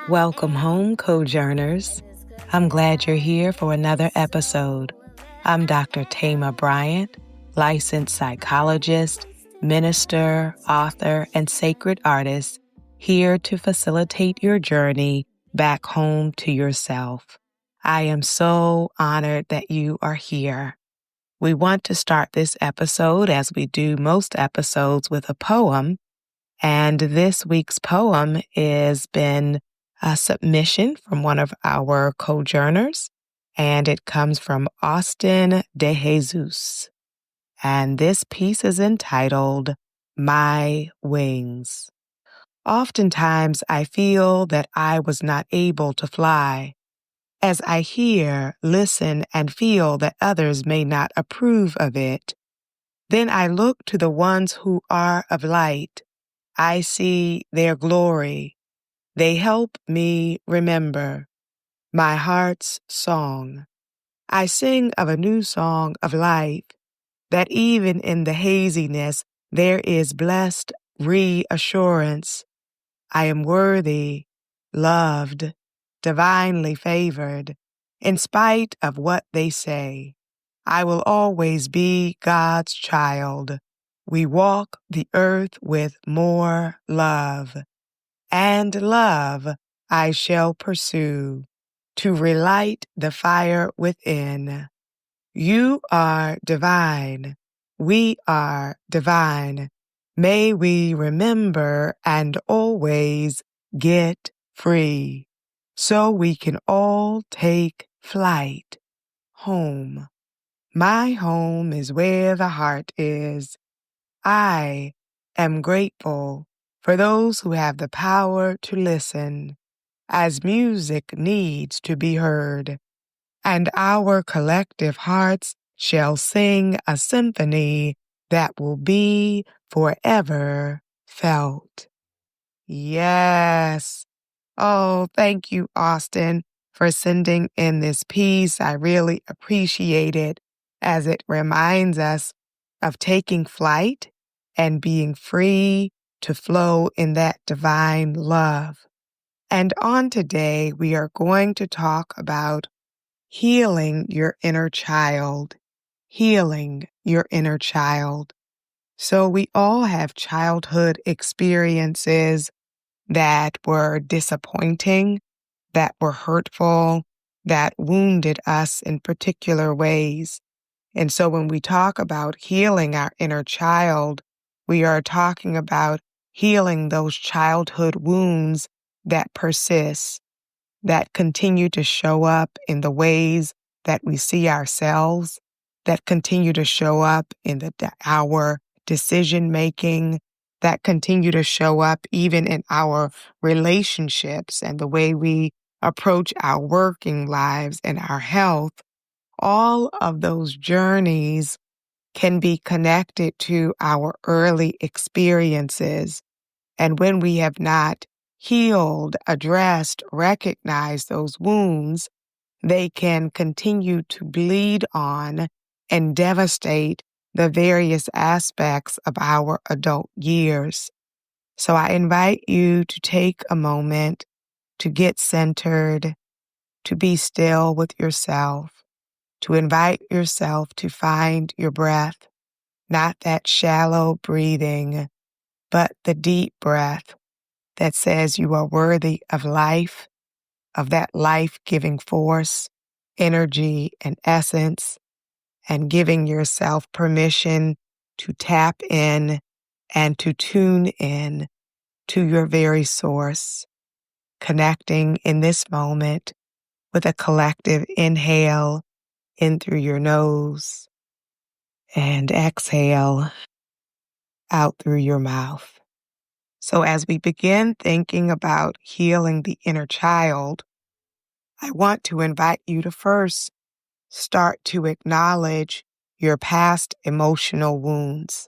Welcome home, Cojourners. I'm glad you're here for another episode. I'm Dr. Thema Bryant, licensed psychologist, minister, author, and sacred artist, here to facilitate your journey back home to yourself. I am so honored that you are here. We want to start this episode, as we do most episodes, with a poem. And this week's poem has been a submission from one of our Cojourners, and it comes from Austin De Jesus. And this piece is entitled, My Wings. Oftentimes I feel that I was not able to fly. As I hear, listen, and feel that others may not approve of it, then I look to the ones who are of light. I see their glory. They help me remember my heart's song. I sing of a new song of life, that even in the haziness there is blessed reassurance. I am worthy, loved, divinely favored, in spite of what they say. I will always be God's child. We walk the earth with more love, and love I shall pursue, to relight the fire within. You are divine. We are divine. May we remember and always get free, so we can all take flight home. My home is where the heart is. I am grateful for those who have the power to listen, as music needs to be heard, and our collective hearts shall sing a symphony that will be forever felt. Yes. Oh, thank you, Austin, for sending in this piece. I really appreciate it, as it reminds us of taking flight and being free to flow in that divine love. And on today, we are going to talk about healing your inner child. Healing your inner child. So we all have childhood experiences that were disappointing, that were hurtful, that wounded us in particular ways. And so when we talk about healing our inner child, we are talking about healing those childhood wounds that persist, that continue to show up in the ways that we see ourselves, that continue to show up in our decision making, that continue to show up even in our relationships and the way we approach our working lives and our health. All of those journeys can be connected to our early experiences. And when we have not healed, addressed, recognized those wounds, they can continue to bleed on and devastate the various aspects of our adult years. So I invite you to take a moment to get centered, to be still with yourself, to invite yourself to find your breath, not that shallow breathing, but the deep breath that says you are worthy of life, of that life-giving force, energy, and essence, and giving yourself permission to tap in and to tune in to your very source, connecting in this moment with a collective inhale in through your nose and exhale out through your mouth. So as we begin thinking about healing the inner child, I want to invite you to first start to acknowledge your past emotional wounds,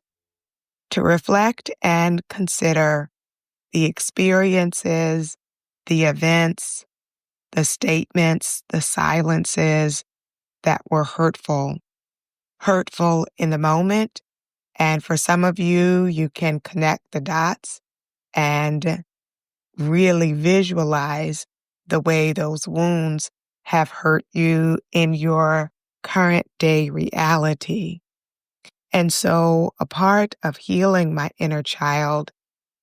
to reflect and consider the experiences, the events, the statements, the silences that were hurtful in the moment. And for some of you, you can connect the dots and really visualize the way those wounds have hurt you in your current day reality. And so a part of healing my inner child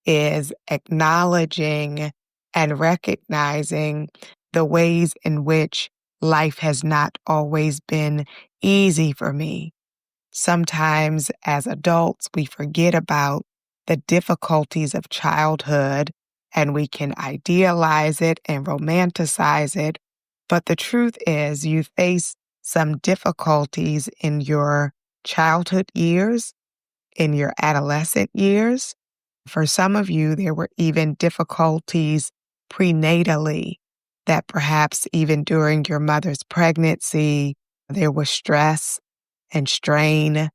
is acknowledging and recognizing the ways in which life has not always been easy for me. Sometimes as adults, we forget about the difficulties of childhood and we can idealize it and romanticize it. But the truth is, you face some difficulties in your childhood years, in your adolescent years. For some of you, there were even difficulties prenatally, that perhaps even during your mother's pregnancy, there was stress and strain,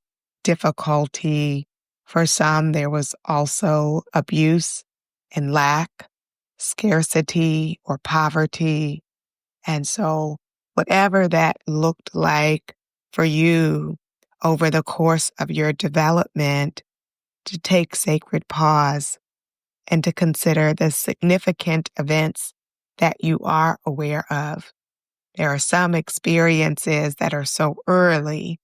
difficulty. For some, there was also abuse and lack, scarcity or poverty. And so, whatever that looked like for you over the course of your development, to take sacred pause and to consider the significant events that you are aware of. There are some experiences that are so early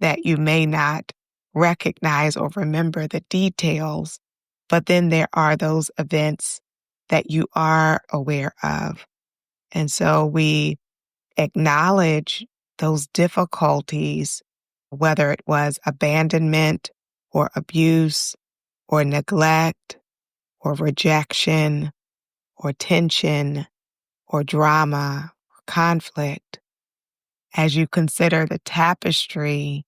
that you may not recognize or remember the details, but then there are those events that you are aware of. And so we acknowledge those difficulties, whether it was abandonment or abuse or neglect or rejection or tension or drama or conflict, as you consider the tapestry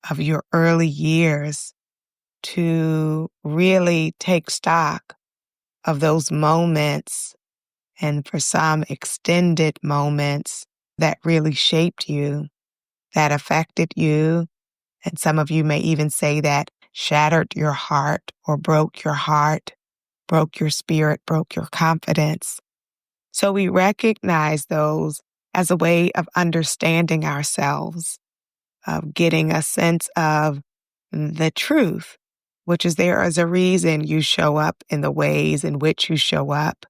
of your early years, to really take stock of those moments, and for some extended moments that really shaped you, that affected you. And some of you may even say that shattered your heart or broke your heart, broke your spirit, broke your confidence. So we recognize those as a way of understanding ourselves, of getting a sense of the truth, which is there is a reason you show up in the ways in which you show up.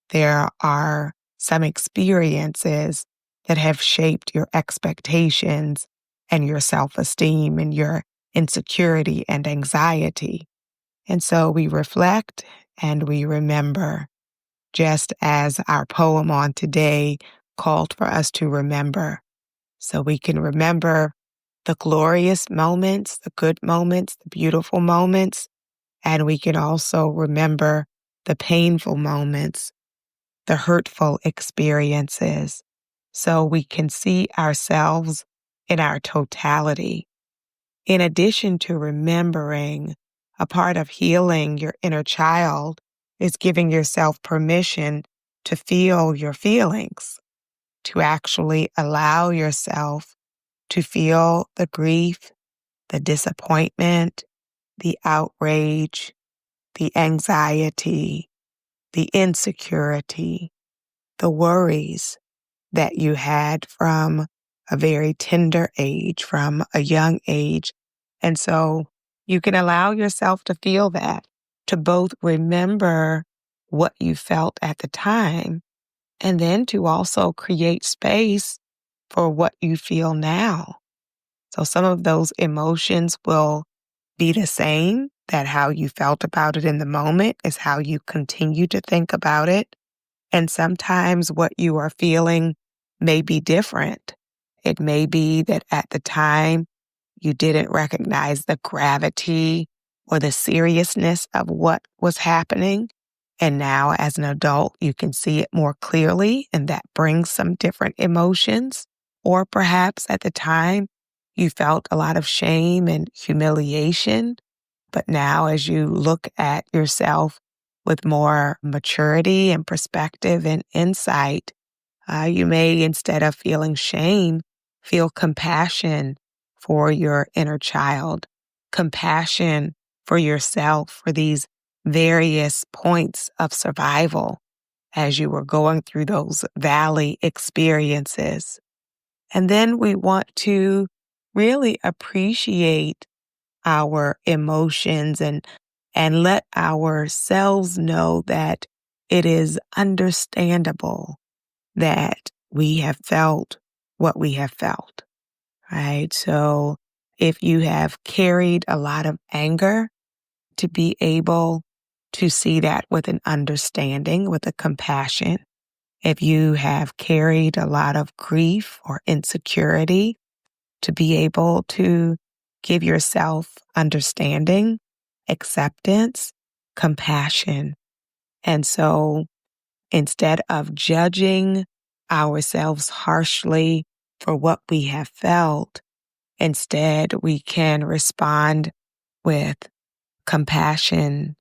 There are some experiences that have shaped your expectations and your self-esteem and your insecurity and anxiety. And so we reflect and we remember, just as our poem on today called for us to remember. So we can remember the glorious moments, the good moments, the beautiful moments, and we can also remember the painful moments, the hurtful experiences, so we can see ourselves in our totality. In addition to remembering, a part of healing your inner child is giving yourself permission to feel your feelings, to actually allow yourself to feel the grief, the disappointment, the outrage, the anxiety, the insecurity, the worries that you had from a very tender age, from a young age. And so you can allow yourself to feel that, to both remember what you felt at the time, and then to also create space for what you feel now. So some of those emotions will be the same, that how you felt about it in the moment is how you continue to think about it. And sometimes what you are feeling may be different. It may be that at the time you didn't recognize the gravity or the seriousness of what was happening. And now as an adult, you can see it more clearly, and that brings some different emotions. Or perhaps at the time you felt a lot of shame and humiliation. But now as you look at yourself with more maturity and perspective and insight, you may, instead of feeling shame, feel compassion for your inner child, compassion for yourself, for these various points of survival as you were going through those valley experiences. And then we want to really appreciate our emotions and let ourselves know that it is understandable that we have felt what we have felt, right? So if you have carried a lot of anger, to be able to see that with an understanding, with a compassion. If you have carried a lot of grief or insecurity, to be able to give yourself understanding, acceptance, compassion. And so instead of judging ourselves harshly for what we have felt, instead we can respond with compassion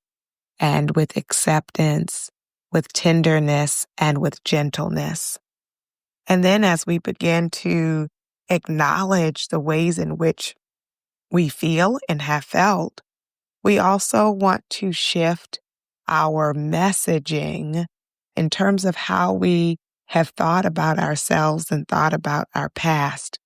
and with acceptance, with tenderness and with gentleness. And then as we begin to acknowledge the ways in which we feel and have felt, we also want to shift our messaging in terms of how we have thought about ourselves and thought about our past.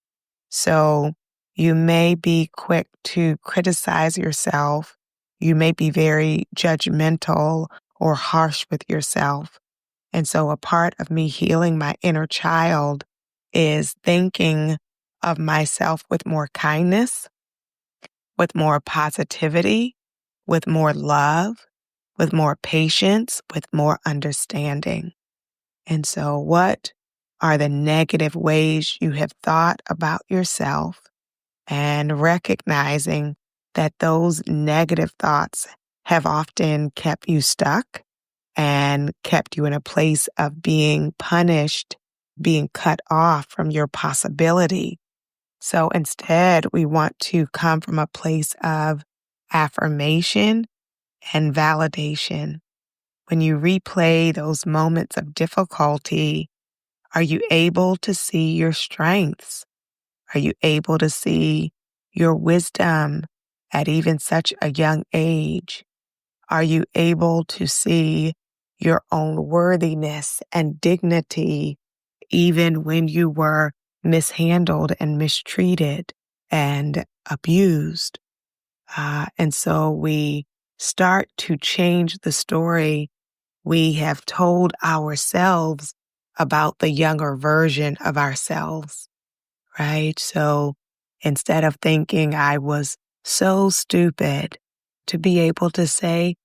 So you may be quick to criticize yourself. You may be very judgmental or harsh with yourself. And so a part of me healing my inner child is thinking of myself with more kindness, with more positivity, with more love, with more patience, with more understanding. And so what are the negative ways you have thought about yourself, and recognizing that those negative thoughts have often kept you stuck and kept you in a place of being punished, being cut off from your possibility. So instead, we want to come from a place of affirmation and validation. When you replay those moments of difficulty, are you able to see your strengths? Are you able to see your wisdom at even such a young age? Are you able to see your own worthiness and dignity even when you were mishandled and mistreated and abused? And so we start to change the story we have told ourselves about the younger version of ourselves, right? So instead of thinking I was so stupid, to be able to say,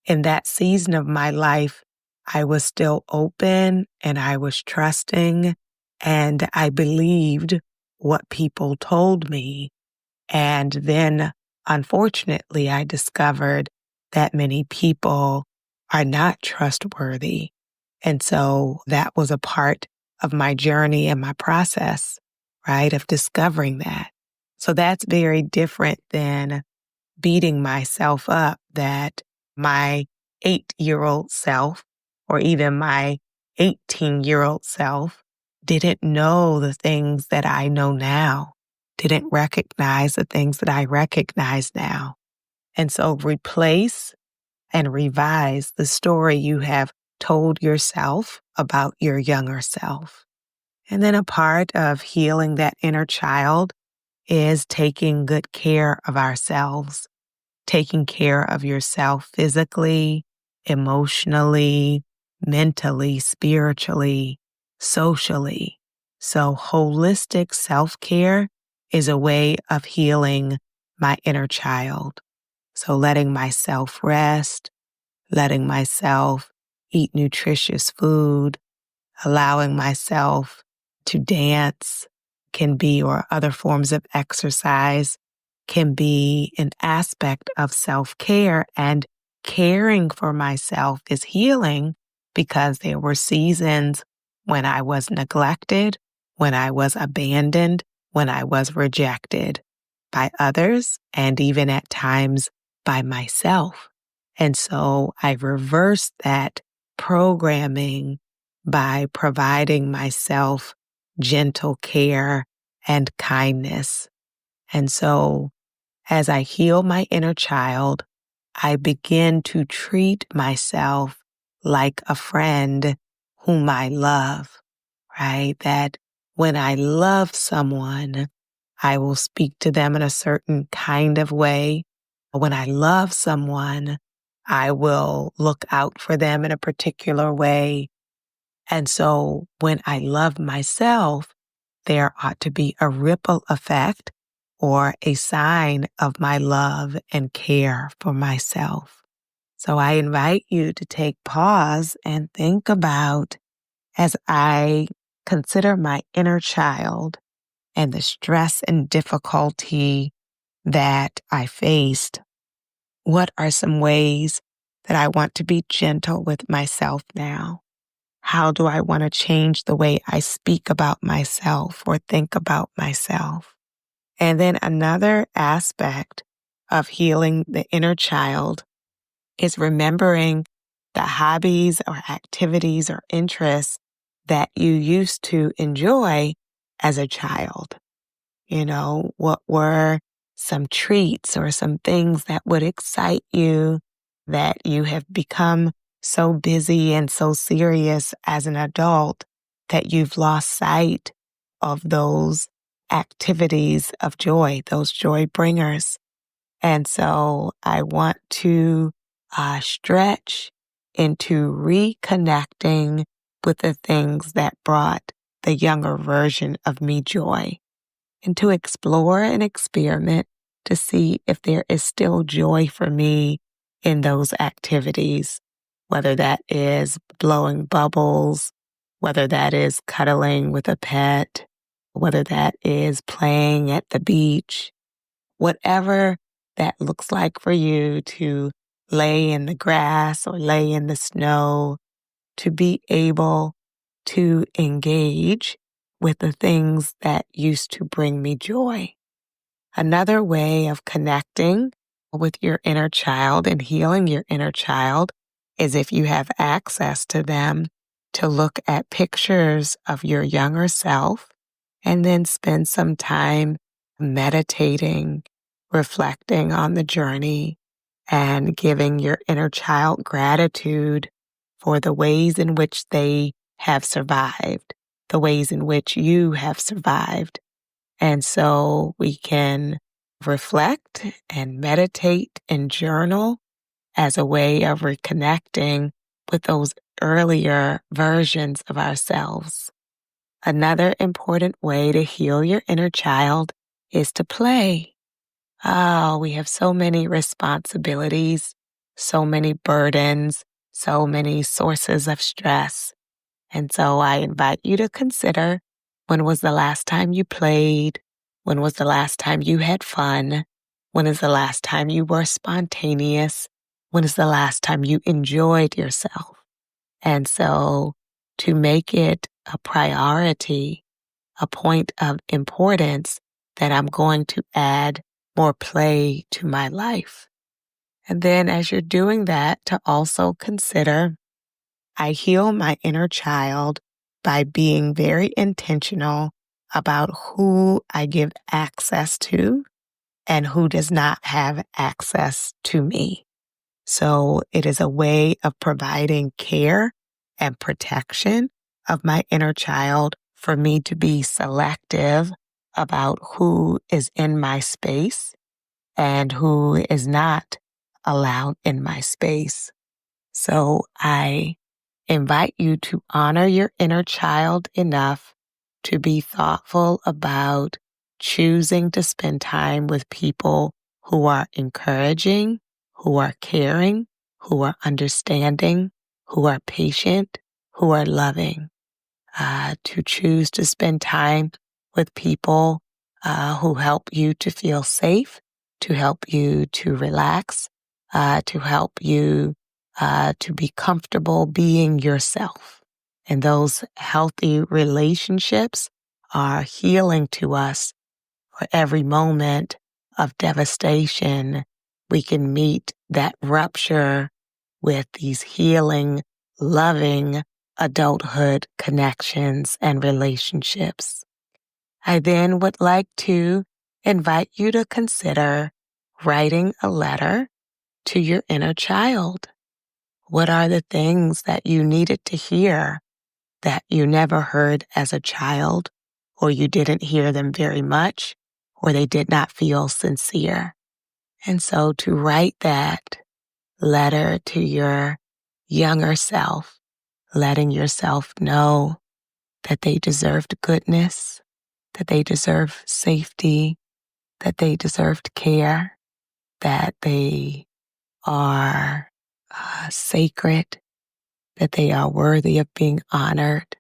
in that season of my life, I was still open and I was trusting and I believed what people told me. And then, unfortunately, I discovered that many people are not trustworthy. And so that was a part of my journey and my process, right, of discovering that. So that's very different than beating myself up that my 8-year-old self or even my 18-year-old self didn't know the things that I know now, didn't recognize the things that I recognize now. And so replace and revise the story you have told yourself about your younger self. And then a part of healing that inner child is taking good care of ourselves, taking care of yourself physically, emotionally, mentally, spiritually, socially. So holistic self-care is a way of healing my inner child. So letting myself rest, letting myself eat nutritious food, allowing myself to dance can be, or other forms of exercise can be an aspect of self-care, and caring for myself is healing because there were seasons when I was neglected, when I was abandoned, when I was rejected by others, and even at times by myself. And so I reversed that programming by providing myself gentle care and kindness. And so as I heal my inner child, I begin to treat myself like a friend whom I love, right? That when I love someone, I will speak to them in a certain kind of way. When I love someone, I will look out for them in a particular way. And so when I love myself, there ought to be a ripple effect or a sign of my love and care for myself. So I invite you to take pause and think about, as I consider my inner child and the stress and difficulty that I faced, what are some ways that I want to be gentle with myself now? How do I want to change the way I speak about myself or think about myself? And then another aspect of healing the inner child is remembering the hobbies or activities or interests that you used to enjoy as a child. What were some treats or some things that would excite you that you have become so busy and so serious as an adult that you've lost sight of those activities of joy, those joy bringers. And so I want to stretch into reconnecting with the things that brought the younger version of me joy, and to explore and experiment to see if there is still joy for me in those activities, whether that is blowing bubbles, whether that is cuddling with a pet, whether that is playing at the beach, whatever that looks like for you, to lay in the grass or lay in the snow, to be able to engage with the things that used to bring me joy. Another way of connecting with your inner child and healing your inner child is, if you have access to them, to look at pictures of your younger self and then spend some time meditating, reflecting on the journey, and giving your inner child gratitude for the ways in which they have survived, the ways in which you have survived. And so we can reflect and meditate and journal as a way of reconnecting with those earlier versions of ourselves. Another important way to heal your inner child is to play. Oh, we have so many responsibilities, so many burdens, so many sources of stress. And so I invite you to consider, when was the last time you played? When was the last time you had fun? When is the last time you were spontaneous? When is the last time you enjoyed yourself? And so to make it a priority, a point of importance, that I'm going to add more play to my life. And then as you're doing that, to also consider, I heal my inner child by being very intentional about who I give access to and who does not have access to me. So it is a way of providing care and protection of my inner child for me to be selective about who is in my space and who is not allowed in my space. So I invite you to honor your inner child enough to be thoughtful about choosing to spend time with people who are encouraging, who are caring, who are understanding, who are patient, who are loving. To choose to spend time with people who help you to feel safe, to help you to relax, to help you to be comfortable being yourself. And those healthy relationships are healing to us. For every moment of devastation, we can meet that rupture with these healing, loving adulthood connections and relationships. I then would like to invite you to consider writing a letter to your inner child. What are the things that you needed to hear that you never heard as a child, or you didn't hear them very much, or they did not feel sincere? And so to write that letter to your younger self, letting yourself know that they deserved goodness, that they deserve safety, that they deserved care, that they are sacred, that they are worthy of being honored,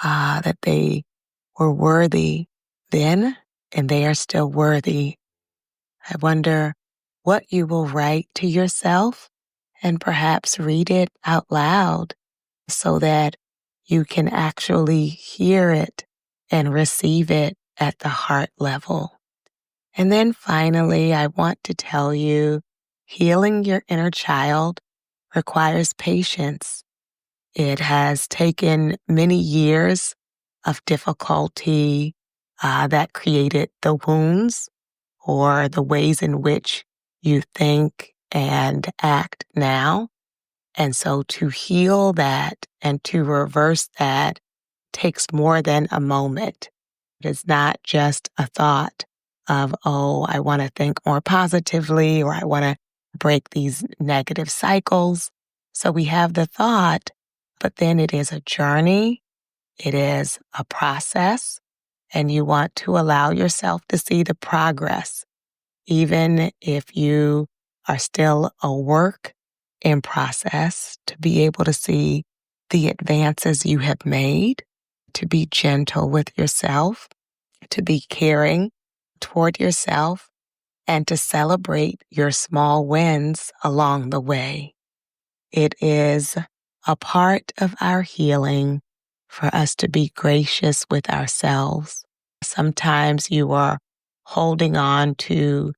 that they were worthy then and they are still worthy. I wonder what you will write to yourself and perhaps read it out loud so that you can actually hear it and receive it at the heart level. And then finally, I want to tell you, healing your inner child requires patience. It has taken many years of difficulty that created the wounds or the ways in which you think and act now. And so to heal that and to reverse that takes more than a moment. It is not just a thought of, oh, I want to think more positively or I want to break these negative cycles. So we have the thought, but then it is a journey. It is a process, and you want to allow yourself to see the progress, even if you are still a work in process, to be able to see the advances you have made, to be gentle with yourself, to be caring toward yourself, and to celebrate your small wins along the way. It is a part of our healing for us to be gracious with ourselves. Sometimes you are holding on to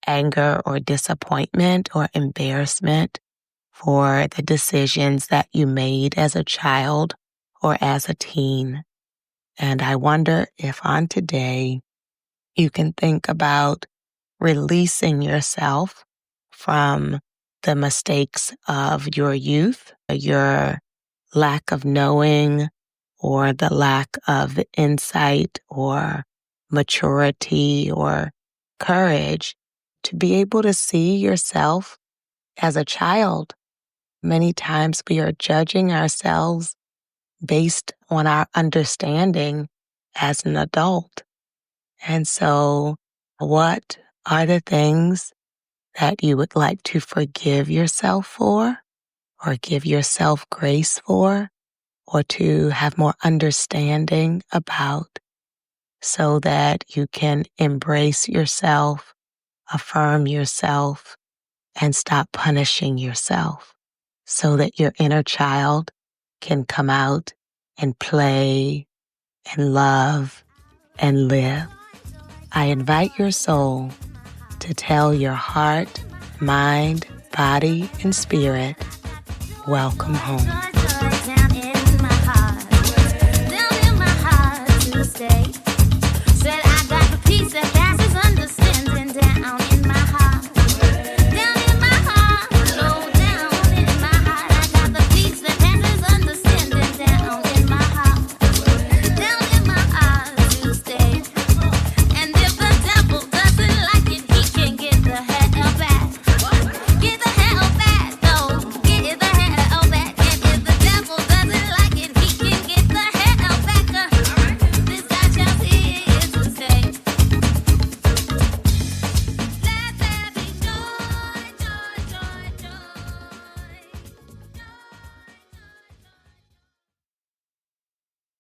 anger or disappointment or embarrassment for the decisions that you made as a child or as a teen. And I wonder if on today you can think about releasing yourself from the mistakes of your youth, your lack of knowing, or the lack of insight or maturity or courage to be able to see yourself as a child. Many times we are judging ourselves based on our understanding as an adult. And so, what are the things that you would like to forgive yourself for, or give yourself grace for, or to have more understanding about, so that you can embrace yourself, affirm yourself, and stop punishing yourself, so that your inner child can come out and play and love and live? I invite your soul to tell your heart, mind, body, and spirit, welcome home. Down in my heart to stay.